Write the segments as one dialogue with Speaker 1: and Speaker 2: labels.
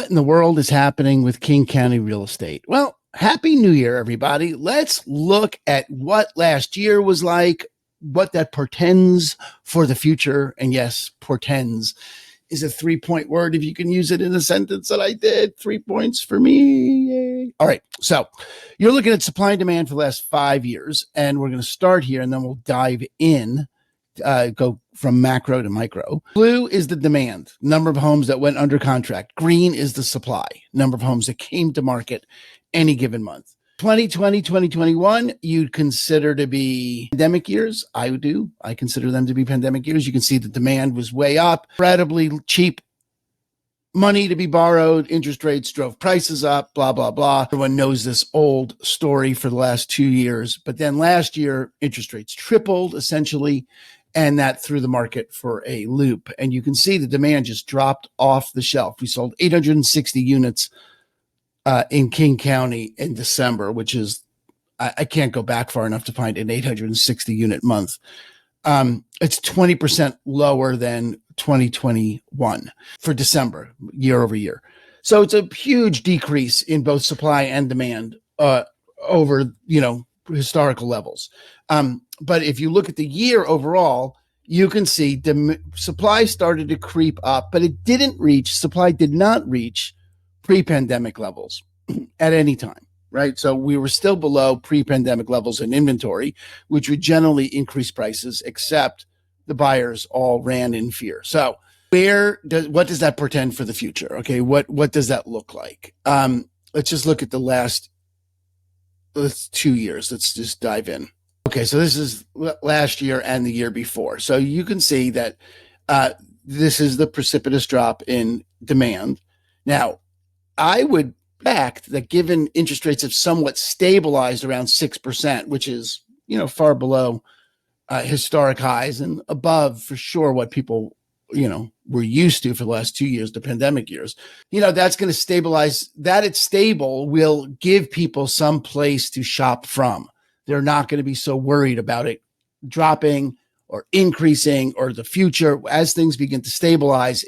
Speaker 1: What in the world is happening with King County real estate? Well, Happy New Year, everybody. Let's look at what last year was like, what that portends for the future. And yes, portends is a 3-point word. If you can use it in a sentence that I did, 3 points for me. Yay. All right. So you're looking at supply and demand for the last 5 years. And we're going to start here and then we'll dive in. Go from macro to micro. Blue is the demand, number of homes that went under contract. Green is the supply, number of homes that came to market any given month. 2020, 2021, you'd consider to be pandemic years. I do. I consider them to be pandemic years. You can see the demand was way up, incredibly cheap money to be borrowed. Interest rates drove prices up, blah, blah, blah. Everyone knows this old story for the last 2 years. But then last year, interest rates tripled essentially. And that threw the market for a loop. And you can see the demand just dropped off the shelf. We sold 860 units in King County in December, which is, I can't go back far enough to find an 860 unit month. It's 20% lower than 2021 for December, year over year. So it's a huge decrease in both supply and demand over, historical levels. But if you look at the year overall, you can see supply started to creep up, but supply did not reach pre-pandemic levels at any time, right? So we were still below pre-pandemic levels in inventory, which would generally increase prices, except the buyers all ran in fear. So what does that portend for the future? Okay, what does that look like? Let's just look at the last 2 years. Let's just dive in. Okay, so this is last year and the year before. So you can see that this is the precipitous drop in demand. Now, I would expect that given interest rates have somewhat stabilized around 6%, which is, far below historic highs and above for sure what people, were used to for the last 2 years, the pandemic years, that's going to stabilize. That it's stable will give people some place to shop from. They're not going to be so worried about it dropping or increasing or the future. As things begin to stabilize,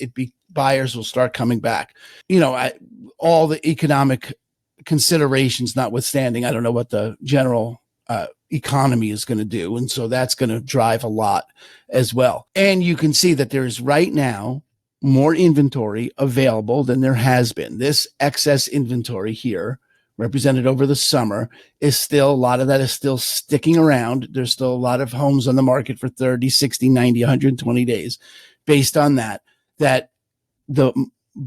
Speaker 1: buyers will start coming back. All the economic considerations notwithstanding, I don't know what the general economy is going to do. And so that's going to drive a lot as well. And you can see that there's right now more inventory available than there has been. This excess inventory here, represented over the summer, a lot of that is still sticking around. There's still a lot of homes on the market for 30, 60, 90, 120 days. Based on that the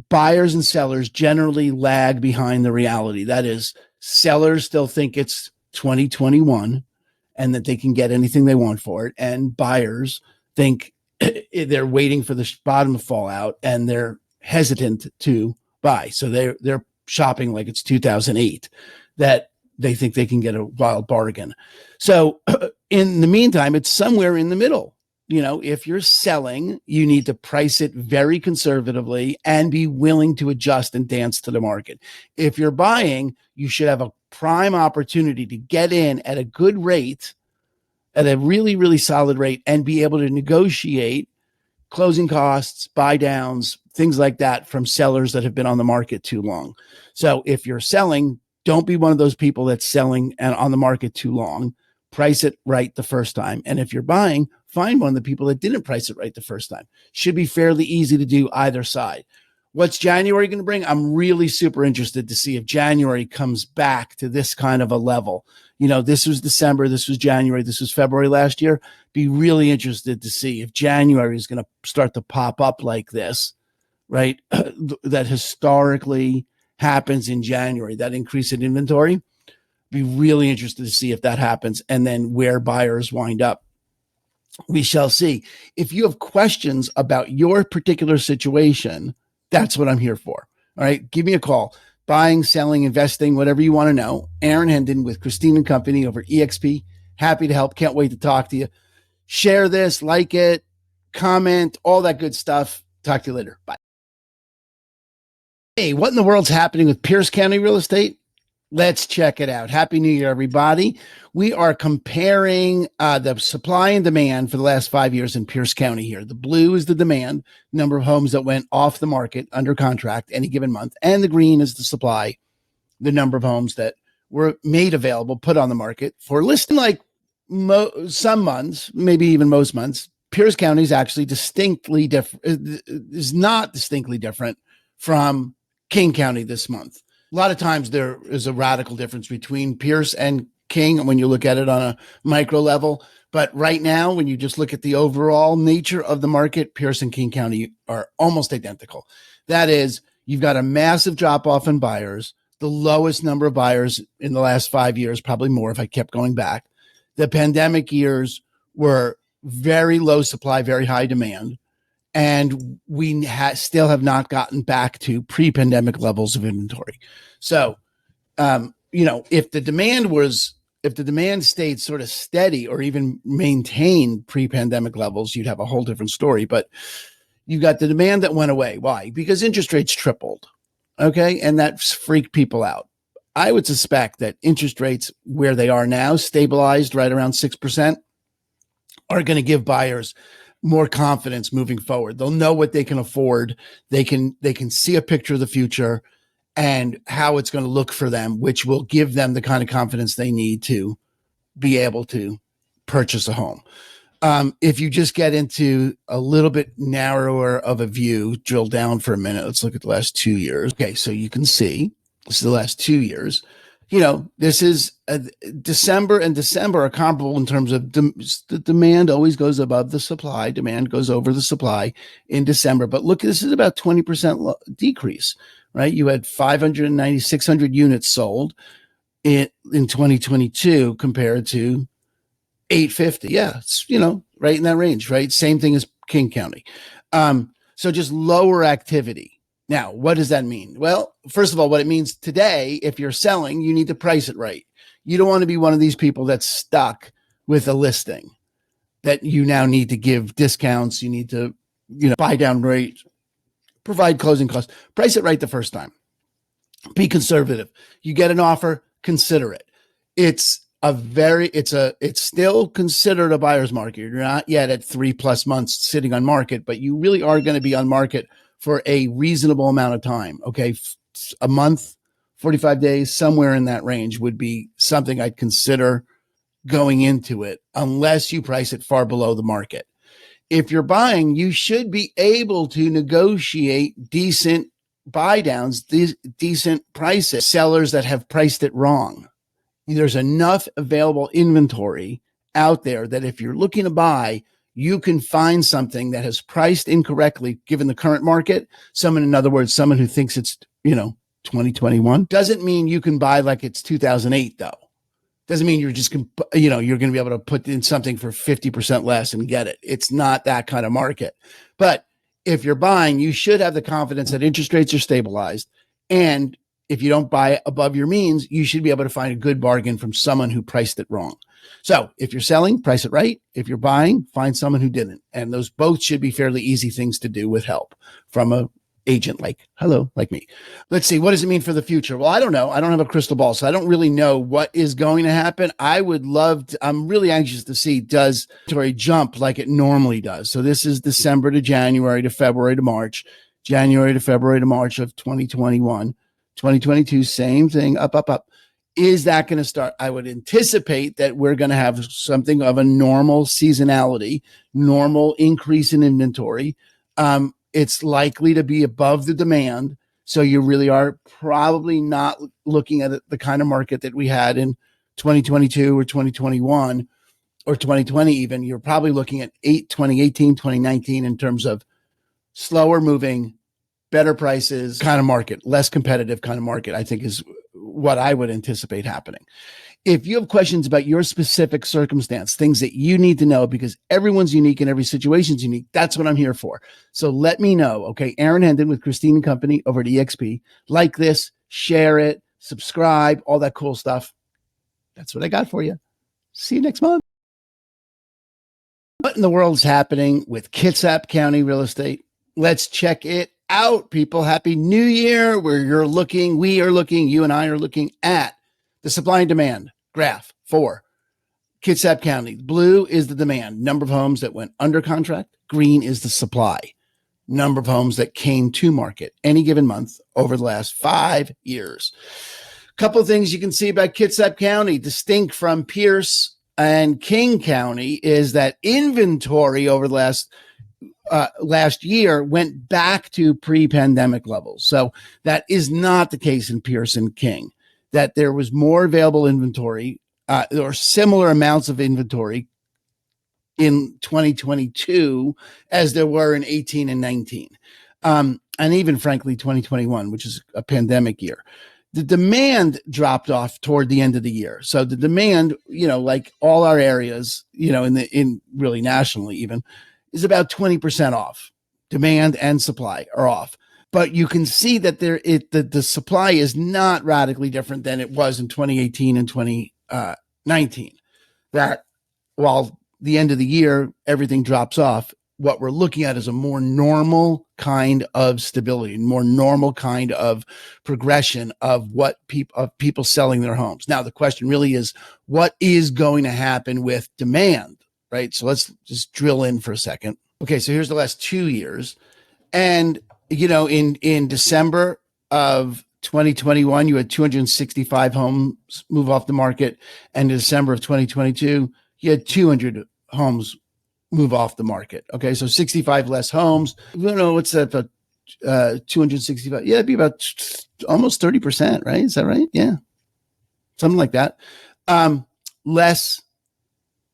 Speaker 1: buyers and sellers generally lag behind the reality. That is, sellers still think it's 2021 and that they can get anything they want for it. And buyers think they're waiting for the bottom to fall out and they're hesitant to buy. So they're shopping like it's 2008, that they think they can get a wild bargain. So in the meantime, it's somewhere in the middle. If you're selling, you need to price it very conservatively and be willing to adjust and dance to the market. If you're buying, you should have a prime opportunity to get in at a good rate, at a really, really solid rate, and be able to negotiate closing costs, buy downs, things like that from sellers that have been on the market too long. So if you're selling, don't be one of those people that's selling and on the market too long. Price it right the first time. And if you're buying, find one of the people that didn't price it right the first time. Should be fairly easy to do either side. What's January going to bring? I'm really super interested to see if January comes back to this kind of a level. This was December, this was January, this was February last year. Be really interested to see if January is going to start to pop up like this, right? That historically happens in January, that increase in inventory. Be really interested to see if that happens and then where buyers wind up. We shall see. If you have questions about your particular situation, that's what I'm here for. All right. Give me a call. Buying, selling, investing, whatever you want to know. Aaron Hendon with Christine and Company over EXP. Happy to help. Can't wait to talk to you. Share this, like it, comment, all that good stuff. Talk to you later. Bye. Hey, what in the world's happening with Pierce County real estate? Let's check it out. Happy New Year, everybody. We are comparing the supply and demand for the last 5 years in Pierce County here. The blue is the demand, number of homes that went off the market under contract any given month. And the green is the supply, the number of homes that were made available, put on the market for listing. Like some months, maybe even most months, Pierce County is actually distinctly different, is not distinctly different from King County this month. A lot of times there is a radical difference between Pierce and King when you look at it on a micro level. But right now, when you just look at the overall nature of the market, Pierce and King County are almost identical. That is, you've got a massive drop off in buyers, the lowest number of buyers in the last 5 years, probably more if I kept going back. The pandemic years were very low supply, very high demand. And we still have not gotten back to pre-pandemic levels of inventory. So, if the demand stayed sort of steady or even maintained pre-pandemic levels, you'd have a whole different story. But you've got the demand that went away. Why? Because interest rates tripled. Okay. And that freaked people out. I would suspect that interest rates where they are now, stabilized right around 6%, are going to give buyers more confidence moving forward. They'll know what they can afford. They can see a picture of the future and how it's going to look for them, which will give them the kind of confidence they need to be able to purchase a home. If you just get into a little bit narrower of a view, drill down for a minute. Let's look at the last 2 years. Okay. So you can see this is the last 2 years. This is December and December are comparable in terms of the demand always goes above the supply. Demand goes over the supply in December. But look, this is about 20% decrease, right? You had 590, 600 units sold in 2022 compared to 850. Yeah, it's, right in that range, right? Same thing as King County. So just lower activity. Now, what does that mean? Well, first of all, what it means today, if you're selling, you need to price it right. You don't want to be one of these people that's stuck with a listing that you now need to give discounts. You need to, buy down rate, provide closing costs, price it right the first time. Be conservative. You get an offer, consider it. It's still considered a buyer's market. You're not yet at 3+ months sitting on market, but you really are going to be on market for a reasonable amount of time. Okay. A month, 45 days, somewhere in that range would be something I'd consider going into it, unless you price it far below the market. If you're buying, you should be able to negotiate decent buy downs, decent prices, sellers that have priced it wrong. There's enough available inventory out there that if you're looking to buy, you can find something that has priced incorrectly given the current market. In other words, someone who thinks it's, 2021 doesn't mean you can buy like it's 2008 though. Doesn't mean you're just, you're going to be able to put in something for 50% less and get it. It's not that kind of market. But if you're buying, you should have the confidence that interest rates are stabilized. And if you don't buy above your means, you should be able to find a good bargain from someone who priced it wrong. So if you're selling, price it right. If you're buying, find someone who didn't. And those both should be fairly easy things to do with help from a agent like me. Let's see. What does it mean for the future? Well, I don't know. I don't have a crystal ball, so I don't really know what is going to happen. I'm really anxious to see, does inventory jump like it normally does? So this is December to January to February to March, January to February to March of 2021, 2022, same thing, up. Is that going to start? I would anticipate that we're going to have something of a normal seasonality, normal increase in inventory. It's likely to be above the demand. So you really are probably not looking at the kind of market that we had in 2022 or 2021 or 2020 even. You're probably looking at 2018, 2019 in terms of slower moving, better prices kind of market, less competitive kind of market, I think is what I would anticipate happening. If you have questions about your specific circumstance, things that you need to know, because everyone's unique and every situation's unique, that's what I'm here for. So let me know. Okay. Aaron Hendon with Christine and Company over at EXP. Like this, share it, subscribe, all that cool stuff. That's what I got for you. See you next month. What in the world's happening with Kitsap County real estate? Let's check it out, people. Happy New Year. We are looking, you and I are looking at The supply and demand graph for Kitsap County. Blue is the demand, number of homes that went under contract. Green is the supply, number of homes that came to market any given month over the last 5 years. A couple of things you can see about Kitsap County, distinct from Pierce and King County, is that inventory over the last year went back to pre-pandemic levels. So that is not the case in Pierce and King, that there was more available inventory or similar amounts of inventory in 2022 as there were in 18 and 19. And even frankly, 2021, which is a pandemic year. The demand dropped off toward the end of the year. So the demand, like all our areas, in really nationally even, is about 20% off. Demand and supply are off. But you can see that the supply is not radically different than it was in 2018 and 2019. That while the end of the year, everything drops off, what we're looking at is a more normal kind of stability, more normal kind of progression of people selling their homes. Now, the question really is, what is going to happen with demand, right? So let's just drill in for a second. Okay, so here's the last 2 years. And, in December of 2021, you had 265 homes move off the market. And in December of 2022, you had 200 homes move off the market. Okay, so 65 less homes. What's that? About 265. Yeah, it'd be about almost 30%, right? Is that right? Yeah, something like that. Less.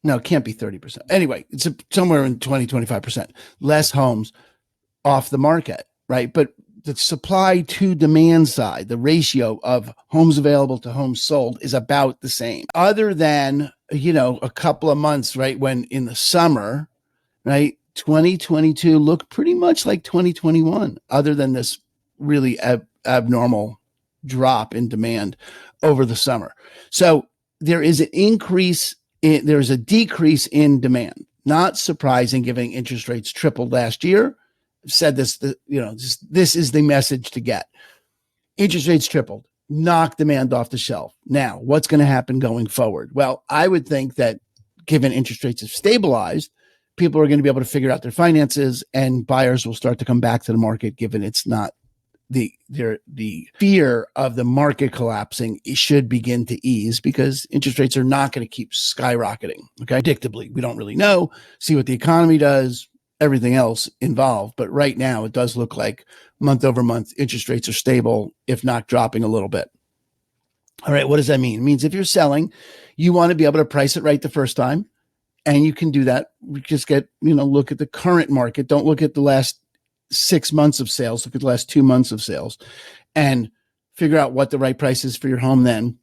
Speaker 1: No, it can't be 30%. Anyway, it's somewhere in 25% less homes off the market, right? But the supply to demand side, the ratio of homes available to homes sold is about the same. Other than, a couple of months, right, when in the summer, right, 2022 looked pretty much like 2021, other than this really abnormal drop in demand over the summer. So there is an increase, there's a decrease in demand. Not surprising, given interest rates tripled last year. I've said this, this is the message to get. Interest rates tripled, knock demand off the shelf. Now, what's going to happen going forward? Well, I would think that given interest rates have stabilized, people are going to be able to figure out their finances and buyers will start to come back to the market, given it's not the fear of the market collapsing. It should begin to ease because interest rates are not going to keep skyrocketing. Okay. Predictably, we don't really know, see what the economy does, everything else involved. But right now it does look like month over month, interest rates are stable, if not dropping a little bit. All right. What does that mean? It means if you're selling, you want to be able to price it right the first time. And you can do that. We just look at the current market. Don't look at the last 6 months of sales. Look at the last 2 months of sales and figure out what the right price is for your home. Then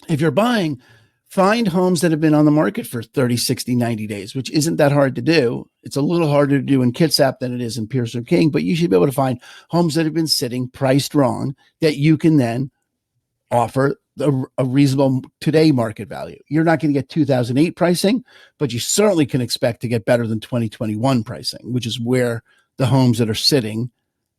Speaker 1: if you're buying, find homes that have been on the market for 30, 60, 90 days, which isn't that hard to do. It's a little harder to do in Kitsap than it is in Pierce or King, but you should be able to find homes that have been sitting priced wrong that you can then offer a reasonable today market value. You're not going to get 2008 pricing, but you certainly can expect to get better than 2021 pricing, which is where the homes that are sitting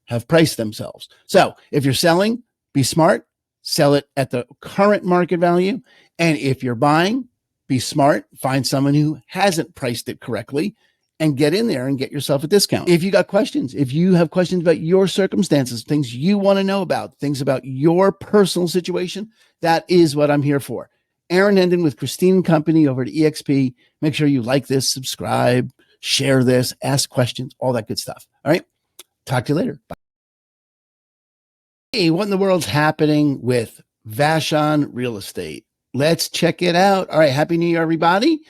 Speaker 1: have priced themselves. So if you're selling, be smart, sell it at the current market value. And if you're buying, be smart, find someone who hasn't priced it correctly and get in there and get yourself a discount. If you got questions, if you have questions about your circumstances, things you want to know about, things about your personal situation, that is what I'm here for. Aaron Hendon with Christine & Company over at EXP. Make sure you like this, subscribe, share this, ask questions, all that good stuff. All right. Talk to you later. Bye. Hey, what in the world's happening with Vashon Real Estate? Let's check it out. All right. Happy New Year, everybody.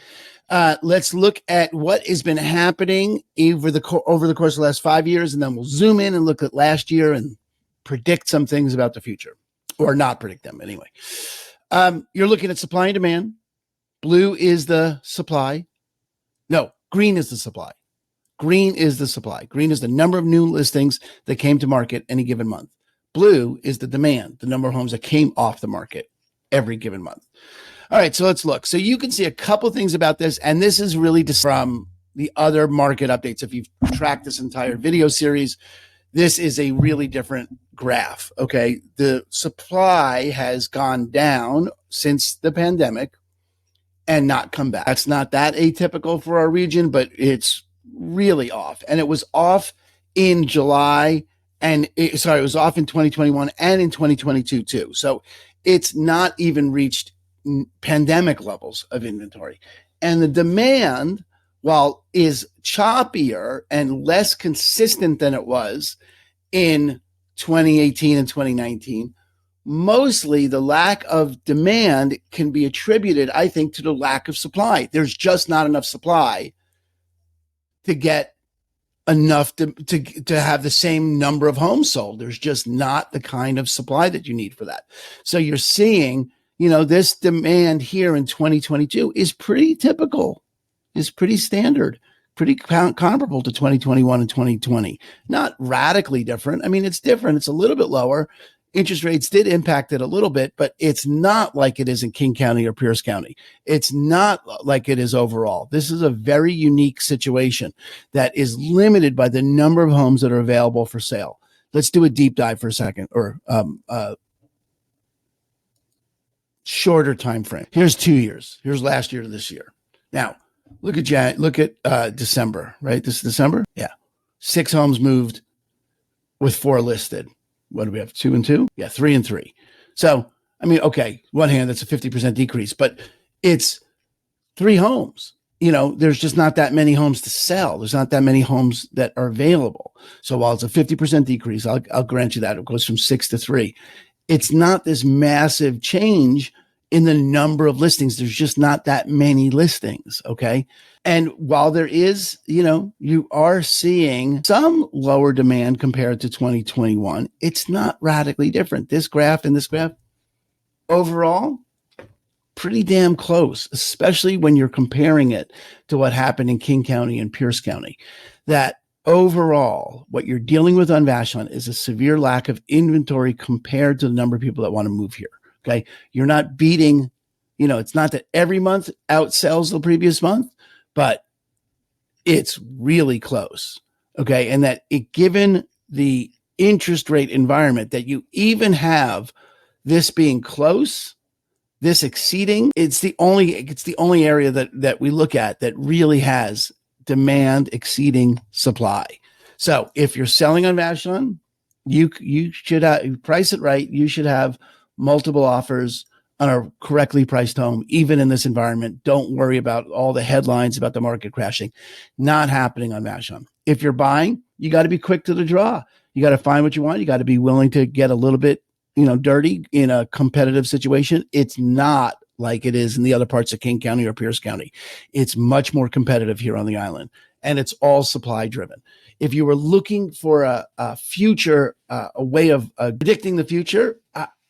Speaker 1: Let's look at what has been happening over the course of the last 5 years, and then we'll zoom in and look at last year and predict some things about the future, or not predict them anyway. You're looking at supply and demand. Blue is the supply. No, green is the supply. Green is the supply. Green is the number of new listings that came to market any given month. Blue is the demand, the number of homes that came off the market every given month. All right, so let's look. So you can see a couple things about this, and this is really just from the other market updates. If you've tracked this entire video series, this is a really different graph, okay? The supply has gone down since the pandemic and not come back. That's not that atypical for our region, but it's really off. And it was off in July it was off in 2021 and in 2022 too. So it's not even reached pandemic levels of inventory. And the demand, while is choppier and less consistent than it was in 2018 and 2019, mostly the lack of demand can be attributed, I think, to the lack of supply. There's just not enough supply to get enough to have the same number of homes sold. There's just not the kind of supply that you need for that. So you're seeing, this demand here in 2022 is pretty typical, is pretty standard, pretty comparable to 2021 and 2020. Not radically different. I mean, it's different. It's a little bit lower. Interest rates did impact it a little bit, but it's not like it is in King County or Pierce County. It's not like it is overall. This is a very unique situation that is limited by the number of homes that are available for sale. Let's do a deep dive for a second, or shorter time frame. Here's 2 years. Here's last year to this year. Now, look at December, right? This is December? Yeah. 6 homes moved with 4 listed. What do we have? 2 and 2? Yeah, 3 and 3. So, I mean, okay, one hand, that's a 50% decrease, but it's 3 homes. There's just not that many homes to sell. There's not that many homes that are available. So while it's a 50% decrease, I'll grant you that. It goes from 6 to 3. It's not this massive change in the number of listings. There's just not that many listings, okay? And while there is, you are seeing some lower demand compared to 2021, it's not radically different. This graph and this graph, overall, pretty damn close, especially when you're comparing it to what happened in King County and Pierce County. That overall, what you're dealing with on Vashon is a severe lack of inventory compared to the number of people that want to move here. Okay. You're not beating, it's not that every month outsells the previous month, but it's really close. Okay. And that given the interest rate environment, that you even have this being close, this exceeding, it's the only area that we look at that really has demand exceeding supply. So if you're selling on Vashon, you should price it right. You should have multiple offers on a correctly priced home, even in this environment. Don't worry about all the headlines about the market crashing. Not happening on Vashon. If you're buying, you got to be quick to the draw. You got to find what you want. You got to be willing to get a little bit, dirty in a competitive situation. It's not like it is in the other parts of King County or Pierce County. It's much more competitive here on the island, and it's all supply driven. If you were looking for a future, a way of predicting the future,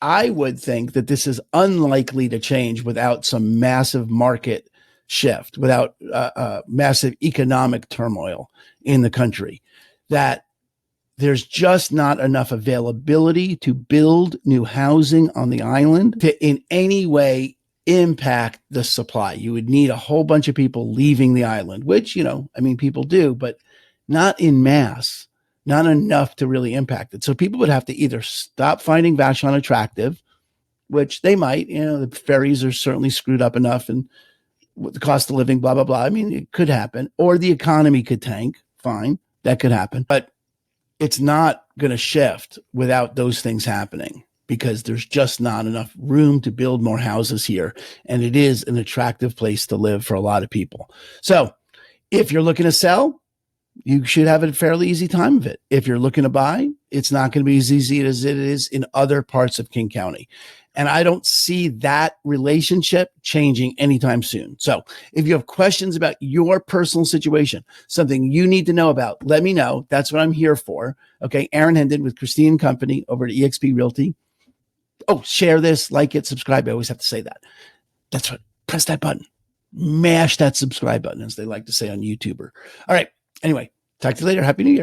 Speaker 1: I would think that this is unlikely to change without some massive market shift, without massive economic turmoil in the country, that there's just not enough availability to build new housing on the island to in any way impact the supply. You would need a whole bunch of people leaving the island, which, people do, but not in mass. Not enough to really impact it. So people would have to either stop finding Vashon attractive, which they might, the ferries are certainly screwed up enough, and with the cost of living, blah, blah, blah. I mean, it could happen, or the economy could tank. Fine. That could happen, but it's not going to shift without those things happening, because there's just not enough room to build more houses here. And it is an attractive place to live for a lot of people. So if you're looking to sell, you should have a fairly easy time of it. If you're looking to buy, it's not going to be as easy as it is in other parts of King County. And I don't see that relationship changing anytime soon. So if you have questions about your personal situation, something you need to know about, let me know. That's what I'm here for. Okay. Aaron Hendon with Christine Company over at eXp Realty. Oh, share this, like it, subscribe. I always have to say that. That's right. Press that button. Mash that subscribe button, as they like to say on YouTuber. All right. Anyway, talk to you later. Happy New Year.